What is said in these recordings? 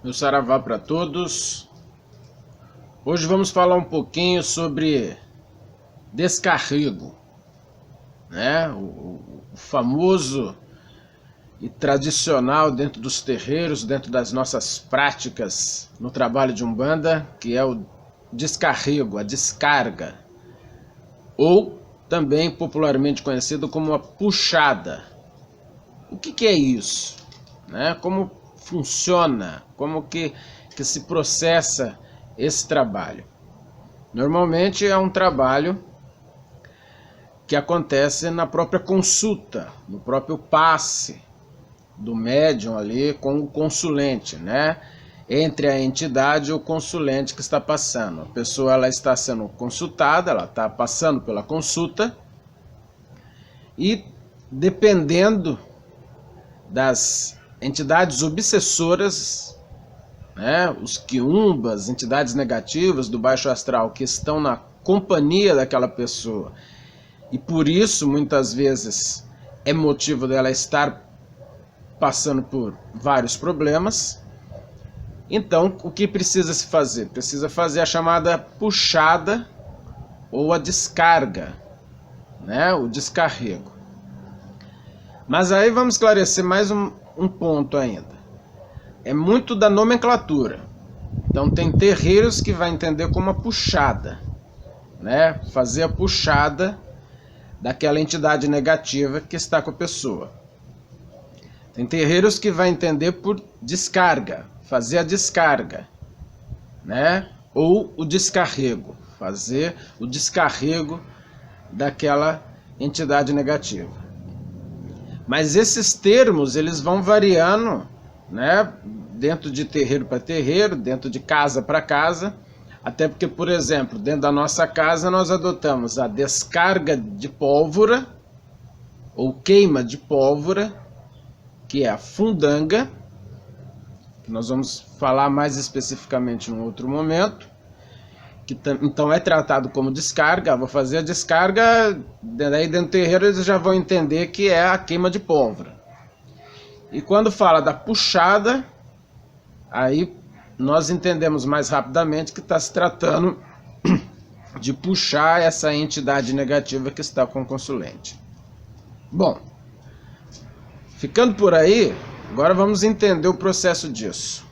Meu saravá para todos. Hoje vamos falar um pouquinho sobre descarrego, né? O famoso e tradicional dentro dos terreiros, dentro das nossas práticas no trabalho de Umbanda, que é o descarrego, a descarga, ou também popularmente conhecido como a puxada. O que é isso? Né? Como funciona? Como que se processa esse trabalho? Normalmente é um trabalho que acontece na própria consulta, no próprio passe do médium ali com o consulente, né? Entre a entidade e o consulente que está passando. A pessoa ela está sendo consultada, ela está passando pela consulta e dependendo das entidades obsessoras, né, os quiumbas, entidades negativas do baixo astral que estão na companhia daquela pessoa e por isso muitas vezes é motivo dela estar passando por vários problemas. Então o que precisa se fazer? Precisa fazer a chamada puxada ou a descarga, né, o descarrego. Mas aí vamos esclarecer mais um ponto ainda. É muito da nomenclatura. Então tem terreiros que vai entender como a puxada, né? Fazer a puxada daquela entidade negativa que está com a pessoa. Tem terreiros que vai entender por descarga, fazer a descarga, né? Ou o descarrego, fazer o descarrego daquela entidade negativa. Mas esses termos, eles vão variando, né, dentro de terreiro para terreiro, dentro de casa para casa, até porque, por exemplo, dentro da nossa casa nós adotamos a descarga de pólvora, ou queima de pólvora, que é a fundanga, que nós vamos falar mais especificamente em um outro momento, que então é tratado como descarga. Vou fazer a descarga, daí dentro do terreiro eles já vão entender que é a queima de pólvora. E quando fala da puxada, aí nós entendemos mais rapidamente que está se tratando de puxar essa entidade negativa que está com o consulente. Bom, ficando por aí, agora vamos entender o processo disso.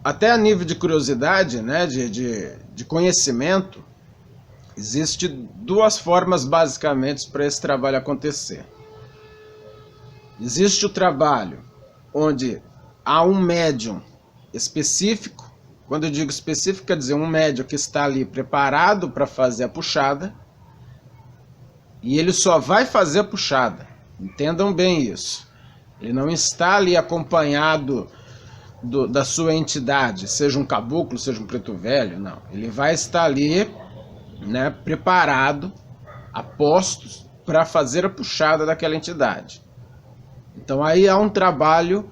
Até a nível de curiosidade, né, de conhecimento, existe duas formas basicamente para esse trabalho acontecer. Existe o trabalho onde há um médium específico. Quando eu digo específico, quer dizer um médium que está ali preparado para fazer a puxada, e ele só vai fazer a puxada. Entendam bem isso. Ele não está ali acompanhado da sua entidade, seja um caboclo, seja um preto velho, não. Ele vai estar ali, né, preparado, a postos para fazer a puxada daquela entidade. Então aí há um trabalho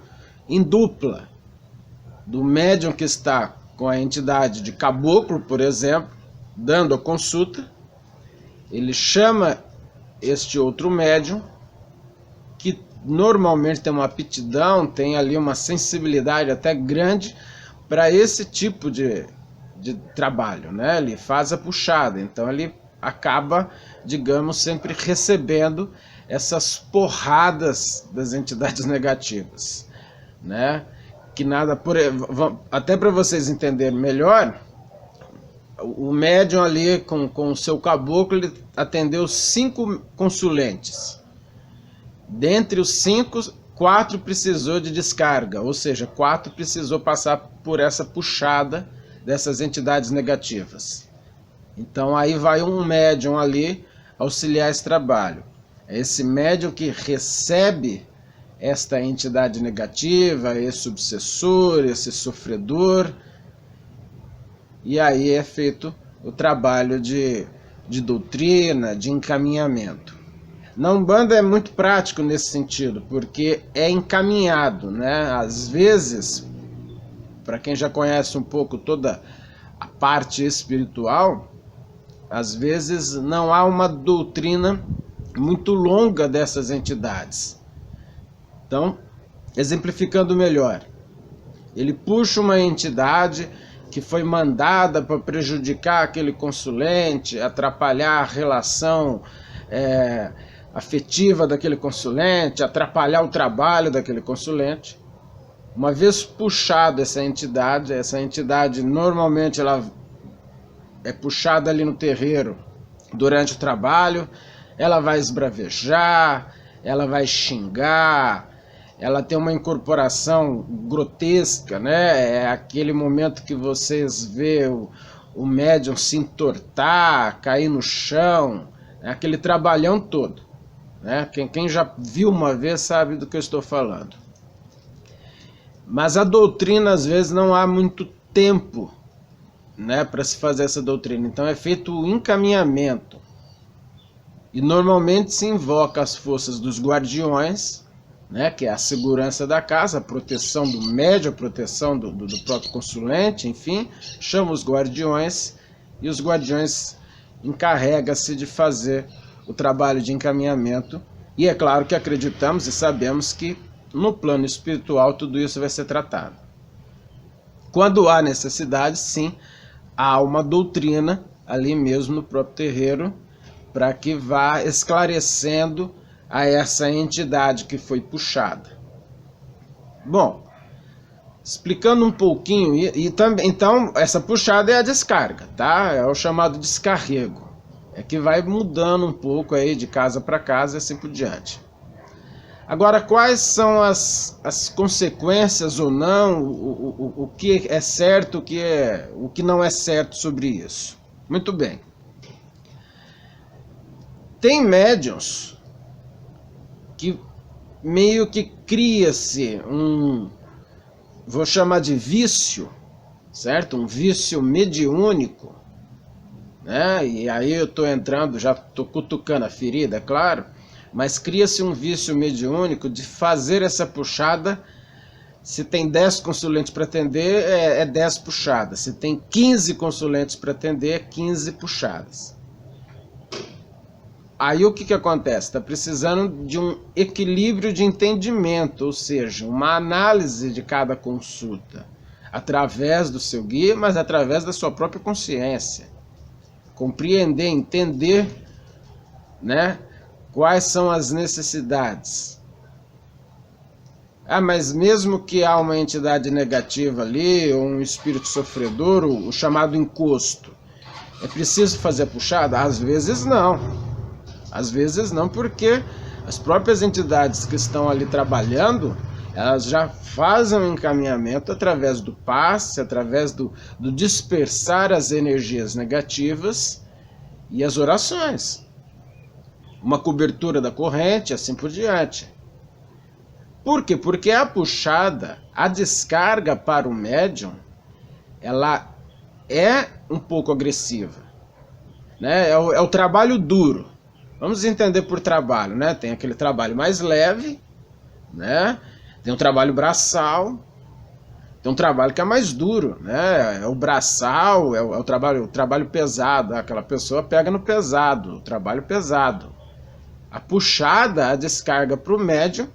em dupla, do médium que está com a entidade de caboclo, por exemplo, dando a consulta, ele chama este outro médium, que normalmente tem uma aptidão, tem ali uma sensibilidade até grande para esse tipo de trabalho, né? Ele faz a puxada, então ele acaba, digamos, sempre recebendo essas porradas das entidades negativas, né? Que nada por até para vocês entenderem melhor, o médium ali com o seu caboclo, ele atendeu 5 consulentes. Dentre os 5, 4 precisou de descarga, ou seja, 4 precisou passar por essa puxada dessas entidades negativas. Então aí vai um médium ali auxiliar esse trabalho. É esse médium que recebe esta entidade negativa, esse obsessor, esse sofredor, e aí é feito o trabalho de doutrina, de encaminhamento. Na Umbanda é muito prático nesse sentido, porque é encaminhado, né? Às vezes, para quem já conhece um pouco toda a parte espiritual, às vezes não há uma doutrina muito longa dessas entidades. Então, exemplificando melhor, Ele puxa uma entidade que foi mandada para prejudicar aquele consulente, atrapalhar a relação afetiva daquele consulente, atrapalhar o trabalho daquele consulente. Uma vez puxada essa entidade normalmente ela é puxada ali no terreiro durante o trabalho, ela vai esbravejar, ela vai xingar, ela tem uma incorporação grotesca, né? É aquele momento que vocês vê o médium se entortar, cair no chão, é aquele trabalhão todo, né? Quem já viu uma vez sabe do que eu estou falando. Mas a doutrina, às vezes, não há muito tempo, né, para se fazer essa doutrina. Então é feito o encaminhamento. E normalmente se invoca as forças dos guardiões, né, que é a segurança da casa, a proteção do médium, a proteção do próprio consulente, enfim, chama os guardiões e os guardiões encarregam-se de fazer o trabalho de encaminhamento. E é claro que acreditamos e sabemos que no plano espiritual tudo isso vai ser tratado. Quando há necessidade, sim, há uma doutrina ali mesmo no próprio terreiro para que vá esclarecendo a essa entidade que foi puxada. Bom, explicando um pouquinho, então essa puxada é a descarga, tá? É o chamado descarrego. É que vai mudando um pouco aí de casa para casa e assim por diante. Agora, quais são as consequências ou não, o que é certo, o que não é certo sobre isso? Muito bem. Tem médiuns que meio que cria-se vou chamar de vício, certo? Um vício mediúnico, né? E aí eu estou entrando, já estou cutucando a ferida, é claro, mas cria-se um vício mediúnico de fazer essa puxada. Se tem 10 consulentes para atender, é 10 puxadas. Se tem 15 consulentes para atender, é 15 puxadas. Aí o que acontece? Está precisando de um equilíbrio de entendimento, ou seja, uma análise de cada consulta, através do seu guia, mas através da sua própria consciência. Compreender, entender, né? Quais são as necessidades? Mas mesmo que há uma entidade negativa ali, ou um espírito sofredor, o chamado encosto, é preciso fazer a puxada? Às vezes não. Às vezes não, porque as próprias entidades que estão ali trabalhando, elas já fazem um encaminhamento através do passe, através do dispersar as energias negativas e as orações. Uma cobertura da corrente, assim por diante. Por quê? Porque a puxada, a descarga para o médium, ela é um pouco agressiva, né? É o trabalho duro. Vamos entender por trabalho, né? Tem aquele trabalho mais leve, né? Tem um trabalho braçal, tem um trabalho que é mais duro, né? É o braçal, é o trabalho pesado. Aquela pessoa pega no pesado, o trabalho pesado. A puxada, a descarga para o médium,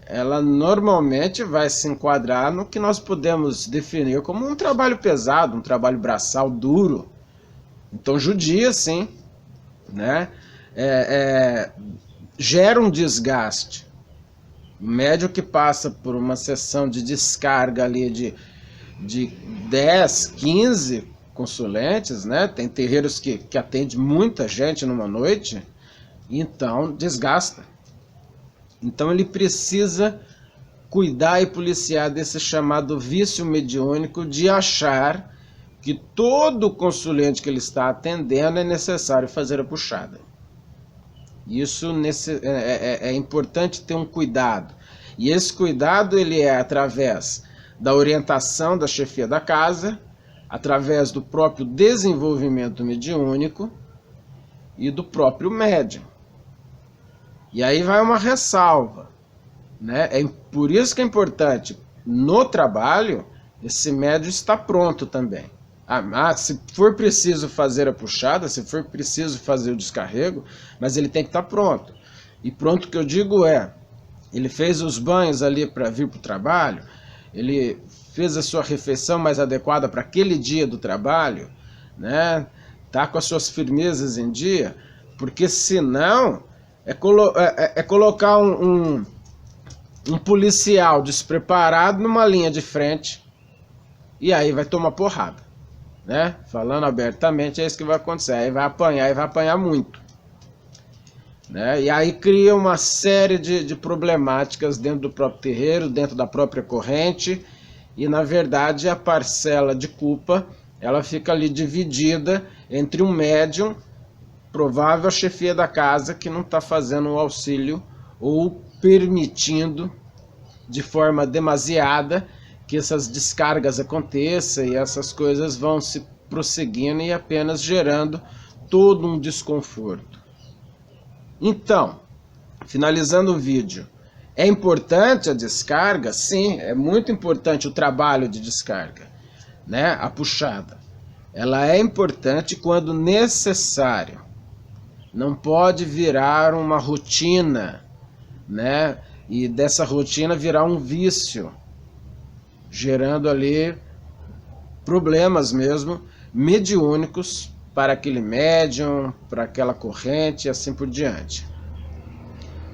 ela normalmente vai se enquadrar no que nós podemos definir como um trabalho pesado, um trabalho braçal duro. Então judia, sim, né? Gera um desgaste. O médium que passa por uma sessão de descarga ali de 10, 15 consulentes, né? Tem terreiros que atende muita gente numa noite, então desgasta. Então ele precisa cuidar e policiar desse chamado vício mediúnico de achar que todo consulente que ele está atendendo é necessário fazer a puxada. Isso é importante ter um cuidado. E esse cuidado ele é através da orientação da chefia da casa, através do próprio desenvolvimento mediúnico e do próprio médium. E aí vai uma ressalva, né? Por isso que é importante, no trabalho, esse médium está pronto também. Se for preciso fazer a puxada, se for preciso fazer o descarrego, mas ele tem que estar pronto. E pronto que eu digo ele fez os banhos ali para vir para o trabalho, ele fez a sua refeição mais adequada para aquele dia do trabalho, né? Tá com as suas firmezas em dia, porque senão é colocar um policial despreparado numa linha de frente e aí vai tomar porrada, né? Falando abertamente, é isso que vai acontecer, aí vai apanhar e vai apanhar muito, né? E aí cria uma série de problemáticas dentro do próprio terreiro, dentro da própria corrente, e na verdade a parcela de culpa ela fica ali dividida entre um médium, provável chefia da casa, que não está fazendo o auxílio ou permitindo de forma demasiada que essas descargas aconteçam, e essas coisas vão se prosseguindo e apenas gerando todo um desconforto. Então, finalizando o vídeo, é importante a descarga? Sim, é muito importante o trabalho de descarga, né? A puxada. Ela é importante quando necessário. Não pode virar uma rotina, né? E dessa rotina virar um vício, gerando ali problemas mesmo mediúnicos para aquele médium, para aquela corrente e assim por diante.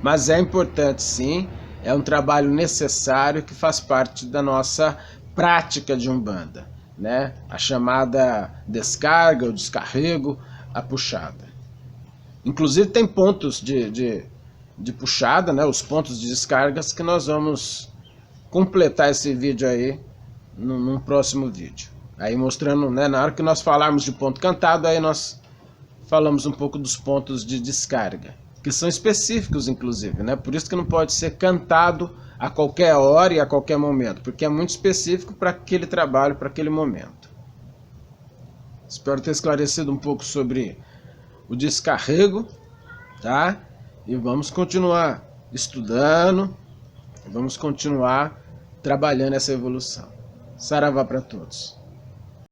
Mas é importante sim, é um trabalho necessário que faz parte da nossa prática de Umbanda, né? A chamada descarga, o descarrego, a puxada. Inclusive tem pontos de puxada, né? Os pontos de descargas que nós vamos completar esse vídeo aí num próximo vídeo. Aí mostrando, né, na hora que nós falarmos de ponto cantado, aí nós falamos um pouco dos pontos de descarga, que são específicos inclusive, né? Por isso que não pode ser cantado a qualquer hora e a qualquer momento, porque é muito específico para aquele trabalho, para aquele momento. Espero ter esclarecido um pouco sobre o descarrego, tá? E vamos continuar estudando, vamos continuar trabalhando essa evolução. Saravá para todos.